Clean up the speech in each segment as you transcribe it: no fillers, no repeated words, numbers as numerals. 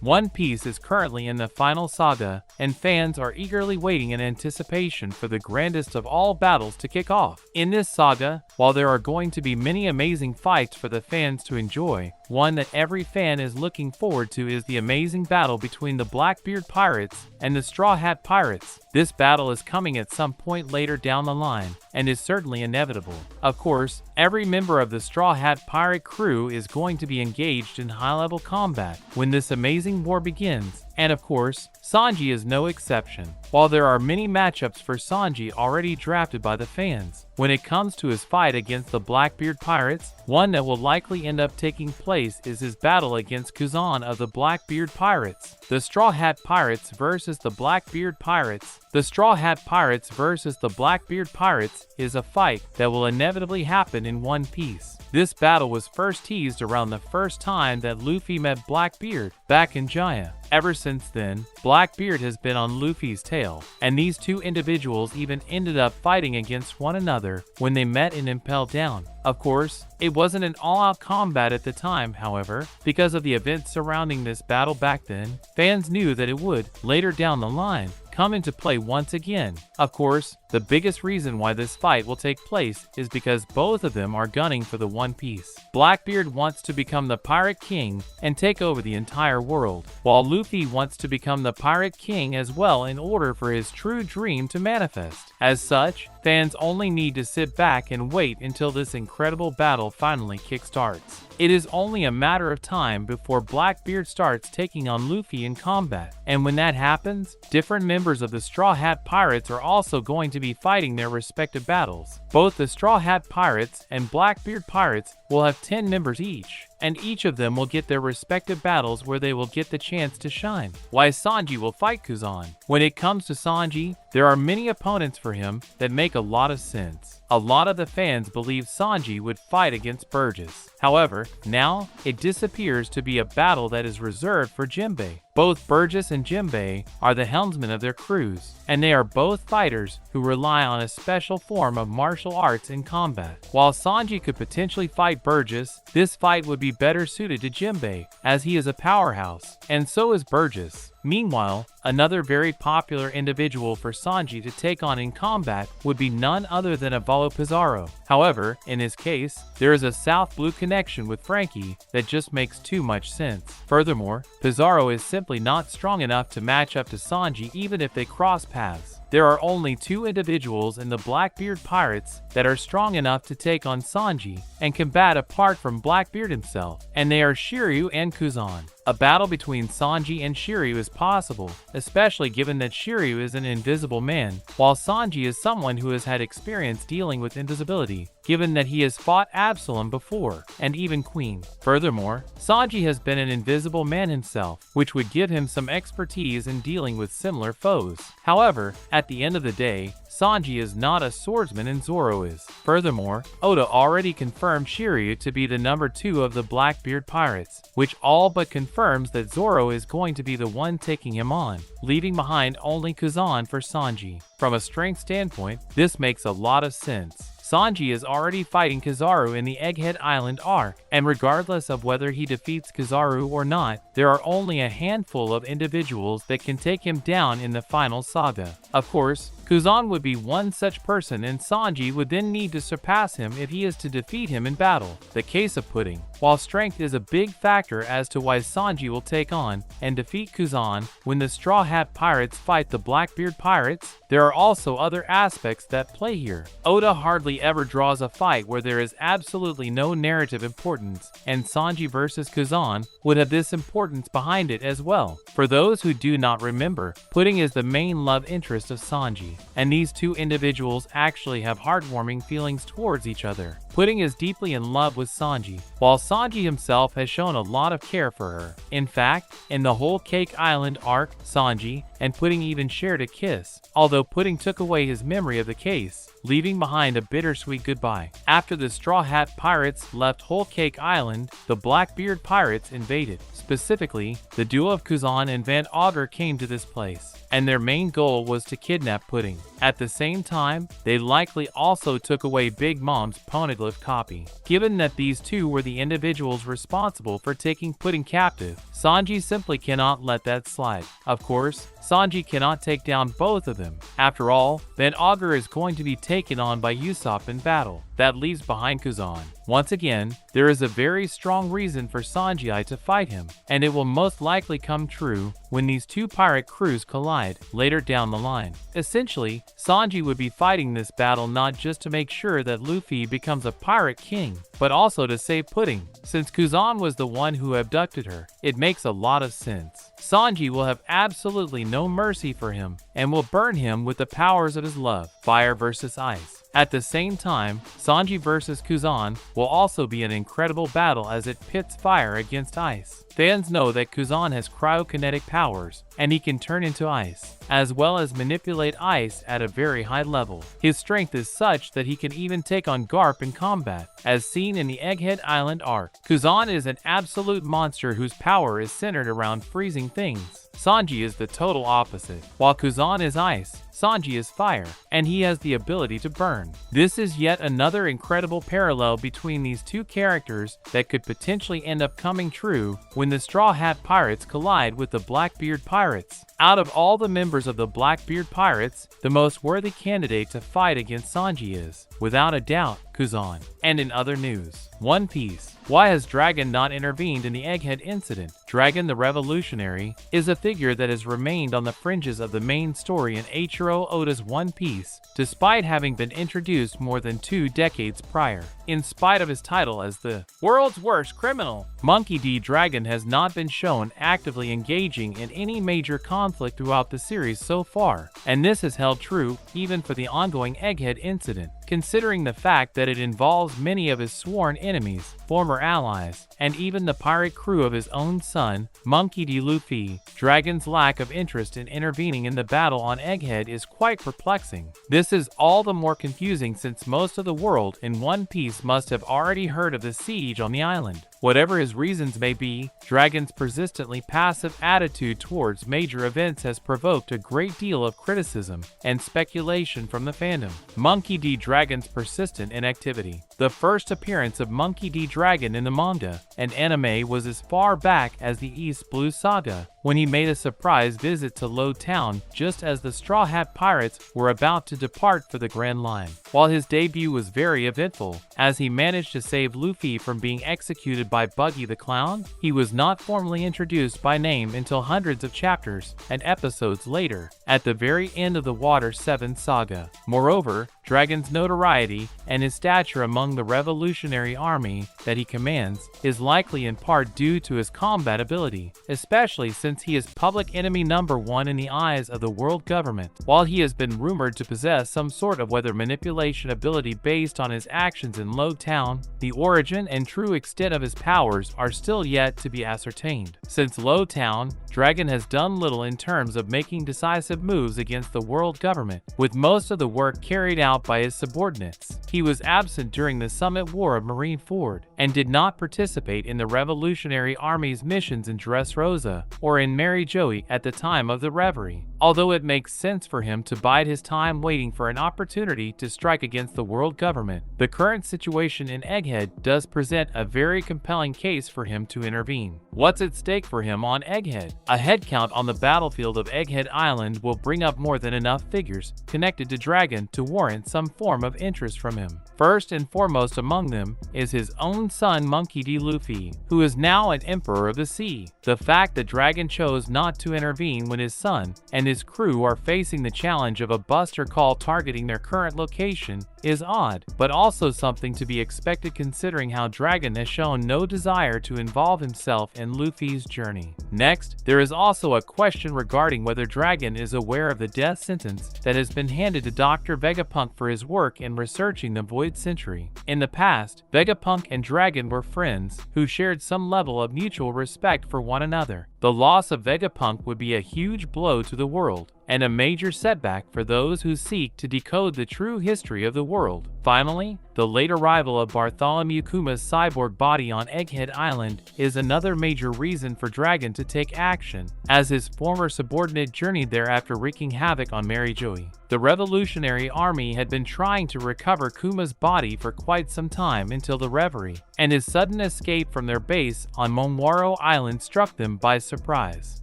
One Piece is currently in the final saga, and fans are eagerly waiting in anticipation for the grandest of all battles to kick off. In this saga, while there are going to be many amazing fights for the fans to enjoy, one that every fan is looking forward to is the amazing battle between the Blackbeard Pirates and the Straw Hat Pirates. This battle is coming at some point later down the line, and is certainly inevitable. Of course, every member of the Straw Hat Pirate crew is going to be engaged in high-level combat when this amazing war begins, and of course, Sanji is no exception. While there are many matchups for Sanji already drafted by the fans, when it comes to his fight against the Blackbeard Pirates, one that will likely end up taking place is his battle against Kuzan of the Blackbeard Pirates. The Straw Hat Pirates versus the Blackbeard Pirates. The Straw Hat Pirates versus the Blackbeard Pirates is a fight that will inevitably happen in One Piece. This battle was first teased around the first time that Luffy met Blackbeard, back in Jaya. Ever since then, Blackbeard has been on Luffy's tail, and these two individuals even ended up fighting against one another when they met in Impel Down. Of course, it wasn't an all-out combat at the time, however, because of the events surrounding this battle back then. Fans knew that it would, later down the line, come into play once again. Of course, the biggest reason why this fight will take place is because both of them are gunning for the One Piece. Blackbeard wants to become the Pirate King and take over the entire world, while Luffy wants to become the Pirate King as well in order for his true dream to manifest. As such, fans only need to sit back and wait until this incredible battle finally kickstarts. It is only a matter of time before Blackbeard starts taking on Luffy in combat, and when that happens, different members of the Straw Hat Pirates are also going to be fighting their respective battles. Both the Straw Hat Pirates and Blackbeard Pirates will have 10 members each, and each of them will get their respective battles where they will get the chance to shine. Why Sanji will fight Kuzan. When it comes to Sanji, there are many opponents for him that make a lot of sense. A lot of the fans believe Sanji would fight against Burgess. However, now, it disappears to be a battle that is reserved for Jinbei. Both Burgess and Jinbei are the helmsmen of their crews, and they are both fighters who rely on a special form of martial arts in combat. While Sanji could potentially fight Burgess, this fight would be better suited to Jinbei, as he is a powerhouse, and so is Burgess. Meanwhile, another very popular individual for Sanji to take on in combat would be none other than Avalo Pizarro. However, in his case, there is a South Blue connection with Frankie that just makes too much sense. Furthermore, Pizarro is simply not strong enough to match up to Sanji even if they cross paths. There are only two individuals in the Blackbeard Pirates that are strong enough to take on Sanji and combat apart from Blackbeard himself, and they are Shiryu and Kuzan. A battle between Sanji and Shiryu is possible, especially given that Shiryu is an invisible man, while Sanji is someone who has had experience dealing with invisibility, given that he has fought Absalom before, and even Queen. Furthermore, Sanji has been an invisible man himself, which would give him some expertise in dealing with similar foes. However, at the end of the day, Sanji is not a swordsman and Zoro is. Furthermore, Oda already confirmed Shiryu to be the number 2 of the Blackbeard Pirates, which all but confirms that Zoro is going to be the one taking him on, leaving behind only Kuzan for Sanji. From a strength standpoint, this makes a lot of sense. Sanji is already fighting Kizaru in the Egghead Island arc, and regardless of whether he defeats Kizaru or not, there are only a handful of individuals that can take him down in the final saga. Of course, Kuzan would be one such person, and Sanji would then need to surpass him if he is to defeat him in battle. The case of pudding. While strength is a big factor as to why Sanji will take on and defeat Kuzan when the Straw Hat Pirates fight the Blackbeard Pirates, there are also other aspects that play here. Oda hardly ever draws a fight where there is absolutely no narrative importance, and Sanji versus Kuzan would have this importance behind it as well. For those who do not remember, Pudding is the main love interest of Sanji, and these two individuals actually have heartwarming feelings towards each other. Pudding is deeply in love with Sanji, while Sanji himself has shown a lot of care for her. In fact, in the whole Cake Island arc, Sanji and Pudding even shared a kiss, although Pudding took away his memory of the case, leaving behind a bittersweet goodbye. After the Straw Hat Pirates left Whole Cake Island, the Blackbeard Pirates invaded. Specifically, the duo of Kuzan and Van Augur came to this place, and their main goal was to kidnap Pudding. At the same time, they likely also took away Big Mom's Poneglyph hieroglyph copy. Given that these two were the individuals responsible for taking Pudding captive, Sanji simply cannot let that slide. Of course, Sanji cannot take down both of them. After all, then Augur is going to be taken on by Usopp in battle. That leaves behind Kuzan. Once again, there is a very strong reason for Sanji to fight him, and it will most likely come true when these two pirate crews collide later down the line. Essentially, Sanji would be fighting this battle not just to make sure that Luffy becomes a pirate king, but also to save Pudding. Since Kuzan was the one who abducted her, it makes a lot of sense. Sanji will have absolutely no mercy for him and will burn him with the powers of his love, fire versus ice. At the same time, Sanji versus Kuzan will also be an incredible battle as it pits fire against ice. Fans know that Kuzan has cryokinetic powers, and he can turn into ice, as well as manipulate ice at a very high level. His strength is such that he can even take on Garp in combat, as seen in the Egghead Island arc. Kuzan is an absolute monster whose power is centered around freezing things. Sanji is the total opposite. While Kuzan is ice, Sanji is fire, and he has the ability to burn. This is yet another incredible parallel between these two characters that could potentially end up coming true when the Straw Hat Pirates collide with the Blackbeard Pirates. Out of all the members of the Blackbeard Pirates, the most worthy candidate to fight against Sanji is, without a doubt, Kuzan. And in other news, One Piece. Why has Dragon not intervened in the Egghead incident? Dragon the Revolutionary is a figure that has remained on the fringes of the main story in Eiichiro Oda's One Piece, despite having been introduced more than 2 decades prior. In spite of his title as the world's worst criminal, Monkey D. Dragon has not been shown actively engaging in any major conflict throughout the series so far, and this has held true even for the ongoing Egghead incident. Considering the fact that it involves many of his sworn enemies, former allies, and even the pirate crew of his own son, Monkey D. Luffy, Dragon's lack of interest in intervening in the battle on Egghead is quite perplexing. This is all the more confusing since most of the world in One Piece must have already heard of the siege on the island. Whatever his reasons may be, Dragon's persistently passive attitude towards major events has provoked a great deal of criticism and speculation from the fandom. Monkey D. Dragon's persistent inactivity. The first appearance of Monkey D. Dragon in the manga and anime was as far back as the East Blue Saga, when he made a surprise visit to Low Town just as the Straw Hat Pirates were about to depart for the Grand Line. While his debut was very eventful, as he managed to save Luffy from being executed by Buggy the Clown, he was not formally introduced by name until hundreds of chapters and episodes later, at the very end of the Water 7 saga. Moreover, Dragon's notoriety and his stature among the revolutionary army that he commands is likely in part due to his combat ability, especially since he is public enemy number 1 in the eyes of the world government. While he has been rumored to possess some sort of weather manipulation ability based on his actions in Low Town, the origin and true extent of his powers are still yet to be ascertained. Since Low Town, Dragon has done little in terms of making decisive moves against the world government, with most of the work carried out by his subordinates. He was absent during the Summit War of Marineford, and did not participate in the Revolutionary Army's missions in Dressrosa or in Mary Joey at the time of the Reverie. Although it makes sense for him to bide his time waiting for an opportunity to strike against the world government, the current situation in Egghead does present a very compelling case for him to intervene. What's at stake for him on Egghead? A headcount on the battlefield of Egghead Island will bring up more than enough figures connected to Dragon to warrant some form of interest from him. First and foremost among them is his own son Monkey D. Luffy, who is now an Emperor of the Sea. The fact that Dragon chose not to intervene when his son and his crew are facing the challenge of a buster call targeting their current location is odd, but also something to be expected considering how Dragon has shown no desire to involve himself in Luffy's journey. Next, there is also a question regarding whether Dragon is aware of the death sentence that has been handed to Dr. Vegapunk for his work in researching the Void Century. In the past, Vegapunk and Dragon were friends who shared some level of mutual respect for one another. The loss of Vegapunk would be a huge blow to the world, and a major setback for those who seek to decode the true history of the world. Finally, the late arrival of Bartholomew Kuma's cyborg body on Egghead Island is another major reason for Dragon to take action, as his former subordinate journeyed there after wreaking havoc on Mary Joey. The Revolutionary Army had been trying to recover Kuma's body for quite some time until the Reverie, and his sudden escape from their base on Momwaro Island struck them by surprise.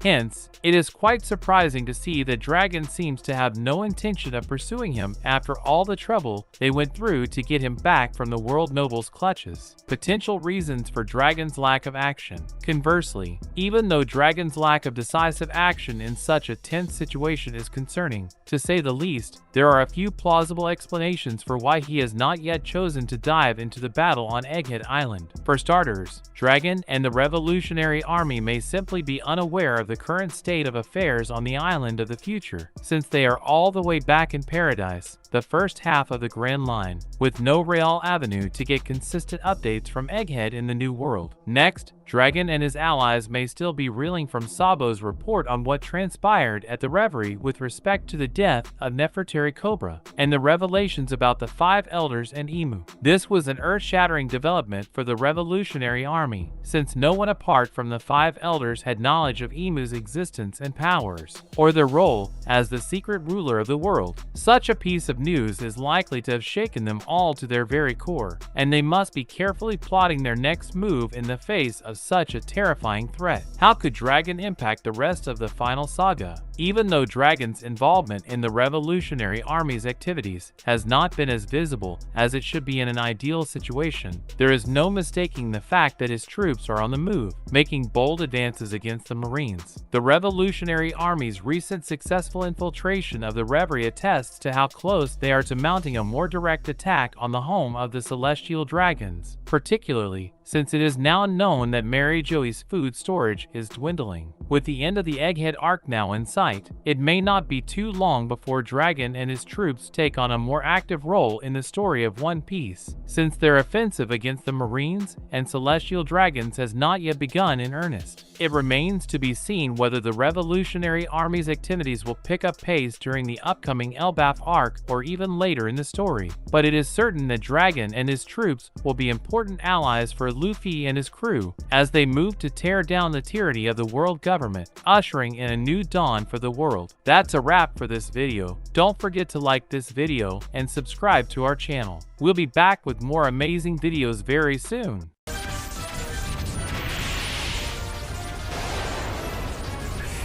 Hence, it is quite surprising to see that Dragon seems to have no intention of pursuing him after all the trouble they went through to get him back from the world noble's clutches. Potential reasons for Dragon's lack of action. Conversely, even though Dragon's lack of decisive action in such a tense situation is concerning, to say the least, there are a few plausible explanations for why he has not yet chosen to dive into the battle on Egghead Island. For starters, Dragon and the Revolutionary Army may simply be unaware of the current state of affairs on the island of the future, since they are all the way back in Paradise, the first half of the Grand Line, with no rail avenue to get consistent updates from Egghead in the New World. Next, Dragon and his allies may still be reeling from Sabo's report on what transpired at the Reverie with respect to the death of Nefertari Cobra, and the revelations about the 5 elders and Emu. This was an earth-shattering development for the Revolutionary Army, since no one apart from the 5 elders had knowledge of Emu's existence and powers, or their role as the secret ruler of the world. Such a piece of news is likely to have shaken them all to their very core, and they must be carefully plotting their next move in the face of such a terrifying threat. How could Dragon impact the rest of the final saga? Even though Dragon's involvement in the Revolutionary Army's activities has not been as visible as it should be in an ideal situation, there is no mistaking the fact that his troops are on the move, making bold advances against the Marines. The Revolutionary Army's recent successful infiltration of the Reverie attests to how close they are to mounting a more direct attack on the home of the Celestial Dragons, particularly since it is now known that Mary Joey's food storage is dwindling. With the end of the Egghead arc now in sight, it may not be too long before Dragon and his troops take on a more active role in the story of One Piece, since their offensive against the Marines and Celestial Dragons has not yet begun in earnest. It remains to be seen whether the Revolutionary Army's activities will pick up pace during the upcoming Elbaf arc or even later in the story, but it is certain that Dragon and his troops will be important allies for Luffy and his crew as they move to tear down the tyranny of the world government, ushering in a new dawn for the world. That's a wrap for this video. Don't forget to like this video and subscribe to our channel. We'll be back with more amazing videos very soon.